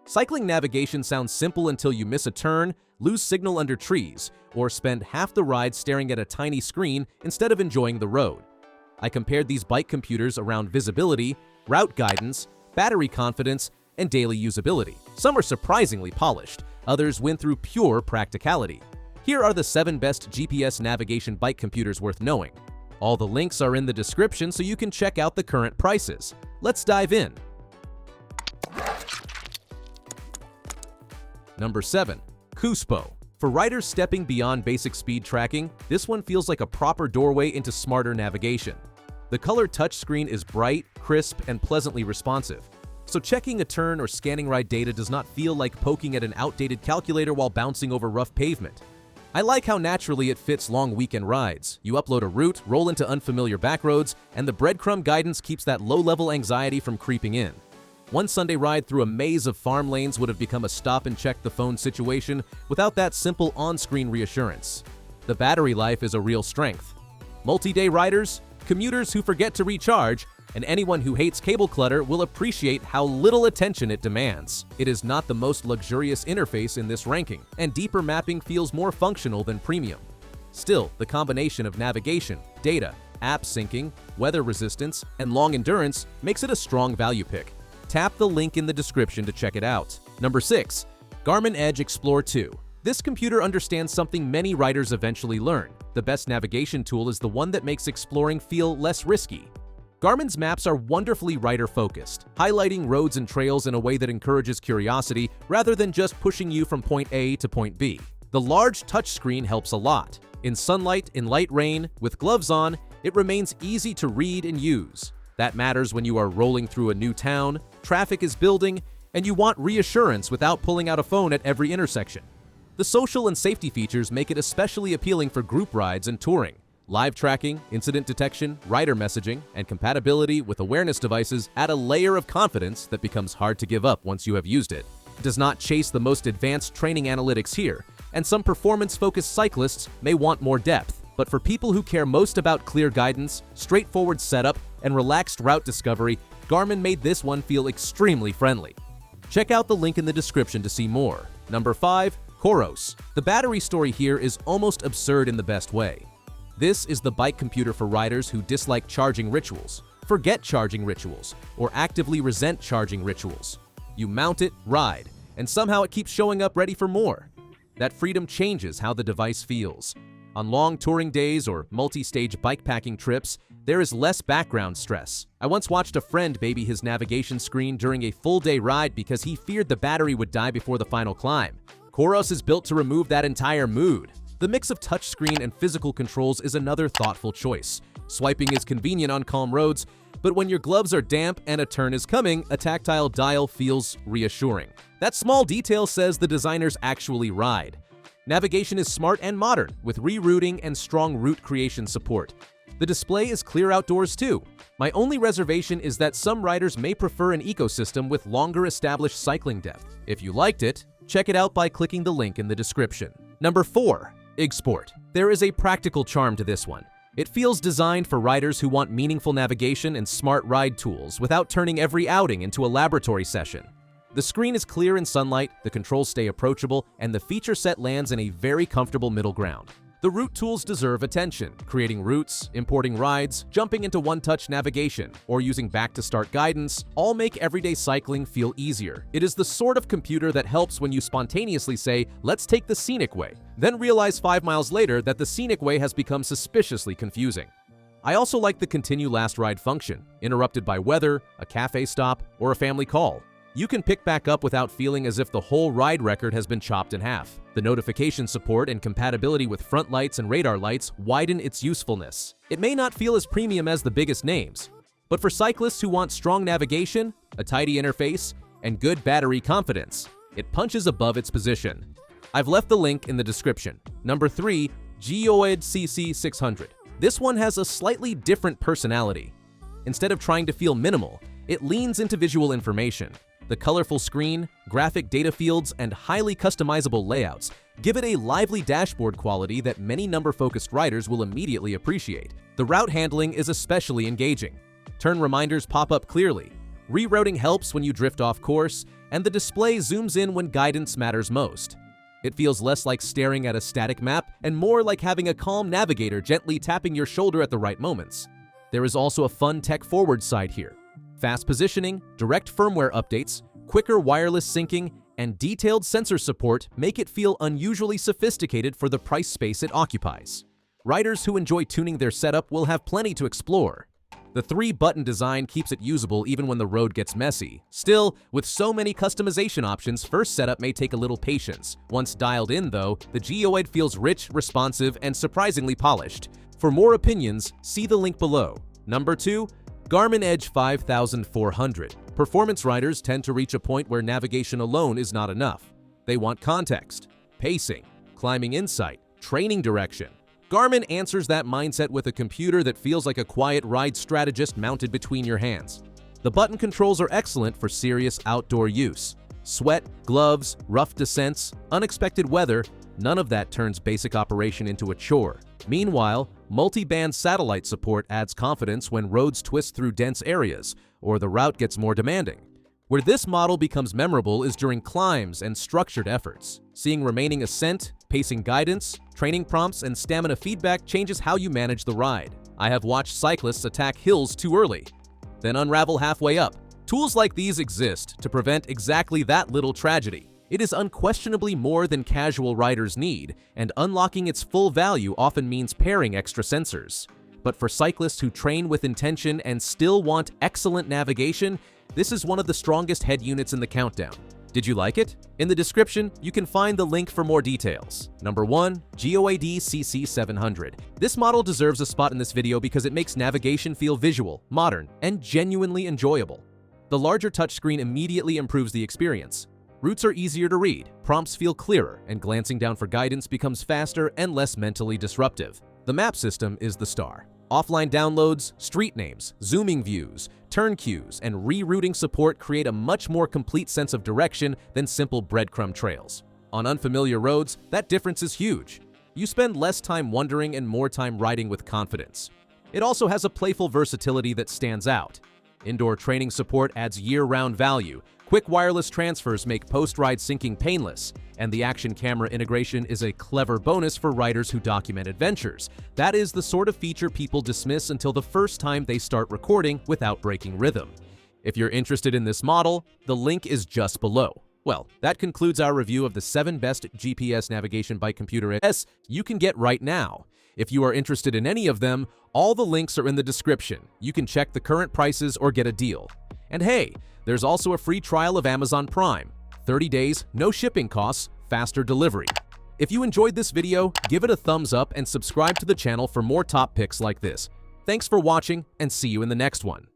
Cycling navigation sounds simple until you miss a turn, lose signal under trees, or spend half the ride staring at a tiny screen instead of enjoying the road. I compared these bike computers around visibility, route guidance, battery confidence, and daily usability. Some are surprisingly polished, others win through pure practicality. Here are the 7 best GPS navigation bike computers worth knowing. All the links are in the description so you can check out the current prices. Let's dive in. Number 7. Cuspo. For riders stepping beyond basic speed tracking, this one feels like a proper doorway into smarter navigation. The color touchscreen is bright, crisp, and pleasantly responsive, so checking a turn or scanning ride data does not feel like poking at an outdated calculator while bouncing over rough pavement. I like how naturally it fits long weekend rides. You upload a route, roll into unfamiliar backroads, and the breadcrumb guidance keeps that low-level anxiety from creeping in. One Sunday ride through a maze of farm lanes would have become a stop-and-check-the-phone situation without that simple on-screen reassurance. The battery life is a real strength. Multi-day riders, commuters who forget to recharge, and anyone who hates cable clutter will appreciate how little attention it demands. It is not the most luxurious interface in this ranking, and deeper mapping feels more functional than premium. Still, the combination of navigation, data, app syncing, weather resistance, and long endurance makes it a strong value pick. Tap the link in the description to check it out. Number 6. Garmin Edge Explore 2. This computer understands something many riders eventually learn. The best navigation tool is the one that makes exploring feel less risky. Garmin's maps are wonderfully rider-focused, highlighting roads and trails in a way that encourages curiosity rather than just pushing you from point A to point B. The large touchscreen helps a lot. In sunlight, in light rain, with gloves on, it remains easy to read and use. That matters when you are rolling through a new town, traffic is building, and you want reassurance without pulling out a phone at every intersection. The social and safety features make it especially appealing for group rides and touring. Live tracking, incident detection, rider messaging, and compatibility with awareness devices add a layer of confidence that becomes hard to give up once you have used it. It does not chase the most advanced training analytics here, and some performance-focused cyclists may want more depth. But for people who care most about clear guidance, straightforward setup, and relaxed route discovery, Garmin made this one feel extremely friendly. Check out the link in the description to see more. Number 5. Coros. The battery story here is almost absurd in the best way. This is the bike computer for riders who dislike charging rituals, forget charging rituals, or actively resent charging rituals. You mount it, ride, and somehow it keeps showing up ready for more. That freedom changes how the device feels. On long touring days or multi-stage bikepacking trips, there is less background stress. I once watched a friend baby his navigation screen during a full-day ride because he feared the battery would die before the final climb. Coros is built to remove that entire mood. The mix of touchscreen and physical controls is another thoughtful choice. Swiping is convenient on calm roads, but when your gloves are damp and a turn is coming, a tactile dial feels reassuring. That small detail says the designers actually ride. Navigation is smart and modern, with rerouting and strong route creation support. The display is clear outdoors too. My only reservation is that some riders may prefer an ecosystem with longer established cycling depth. If you liked it, check it out by clicking the link in the description. Number 4. Igsport. There is a practical charm to this one. It feels designed for riders who want meaningful navigation and smart ride tools without turning every outing into a laboratory session. The screen is clear in sunlight, the controls stay approachable, and the feature set lands in a very comfortable middle ground. The route tools deserve attention. Creating routes, importing rides, jumping into one-touch navigation, or using back-to-start guidance all make everyday cycling feel easier. It is the sort of computer that helps when you spontaneously say, "Let's take the scenic way," then realize 5 miles later that the scenic way has become suspiciously confusing. I also like the continue last ride function, interrupted by weather, a cafe stop, or a family call. You can pick back up without feeling as if the whole ride record has been chopped in half. The notification support and compatibility with front lights and radar lights widen its usefulness. It may not feel as premium as the biggest names, but for cyclists who want strong navigation, a tidy interface, and good battery confidence, it punches above its position. I've left the link in the description. Number 3. Geoid CC600. This one has a slightly different personality. Instead of trying to feel minimal, it leans into visual information. The colorful screen, graphic data fields, and highly customizable layouts give it a lively dashboard quality that many number-focused riders will immediately appreciate. The route handling is especially engaging. Turn reminders pop up clearly. Rerouting helps when you drift off course, and the display zooms in when guidance matters most. It feels less like staring at a static map and more like having a calm navigator gently tapping your shoulder at the right moments. There is also a fun tech-forward side here. Fast positioning, direct firmware updates, quicker wireless syncing, and detailed sensor support make it feel unusually sophisticated for the price space it occupies. Riders who enjoy tuning their setup will have plenty to explore. The 3-button design keeps it usable even when the road gets messy. Still, with so many customization options, first setup may take a little patience. Once dialed in, though, the Geoid feels rich, responsive, and surprisingly polished. For more opinions, see the link below. Number 2. Garmin Edge 5400. Performance riders tend to reach a point where navigation alone is not enough. They want context, pacing, climbing insight, training direction. Garmin answers that mindset with a computer that feels like a quiet ride strategist mounted between your hands. The button controls are excellent for serious outdoor use. Sweat, gloves, rough descents, unexpected weather, none of that turns basic operation into a chore. Meanwhile, multi-band satellite support adds confidence when roads twist through dense areas or the route gets more demanding. Where this model becomes memorable is during climbs and structured efforts. Seeing remaining ascent, pacing guidance, training prompts, and stamina feedback changes how you manage the ride. I have watched cyclists attack hills too early, then unravel halfway up. Tools like these exist to prevent exactly that little tragedy. It is unquestionably more than casual riders need, and unlocking its full value often means pairing extra sensors. But for cyclists who train with intention and still want excellent navigation, this is one of the strongest head units in the countdown. Did you like it? In the description, you can find the link for more details. Number 1. Geoid CC700. This model deserves a spot in this video because it makes navigation feel visual, modern, and genuinely enjoyable. The larger touchscreen immediately improves the experience. Routes are easier to read, prompts feel clearer, and glancing down for guidance becomes faster and less mentally disruptive. The map system is the star. Offline downloads, street names, zooming views, turn cues, and rerouting support create a much more complete sense of direction than simple breadcrumb trails. On unfamiliar roads, that difference is huge. You spend less time wandering and more time riding with confidence. It also has a playful versatility that stands out. Indoor training support adds year-round value. Quick wireless transfers make post-ride syncing painless, and the action camera integration is a clever bonus for riders who document adventures. That is the sort of feature people dismiss until the first time they start recording without breaking rhythm. If you're interested in this model, the link is just below. Well, that concludes our review of the 7 best GPS navigation bike computers you can get right now. If you are interested in any of them, all the links are in the description. You can check the current prices or get a deal. And hey, there's also a free trial of Amazon Prime. 30 days, no shipping costs, faster delivery. If you enjoyed this video, give it a thumbs up and subscribe to the channel for more top picks like this. Thanks for watching, and see you in the next one.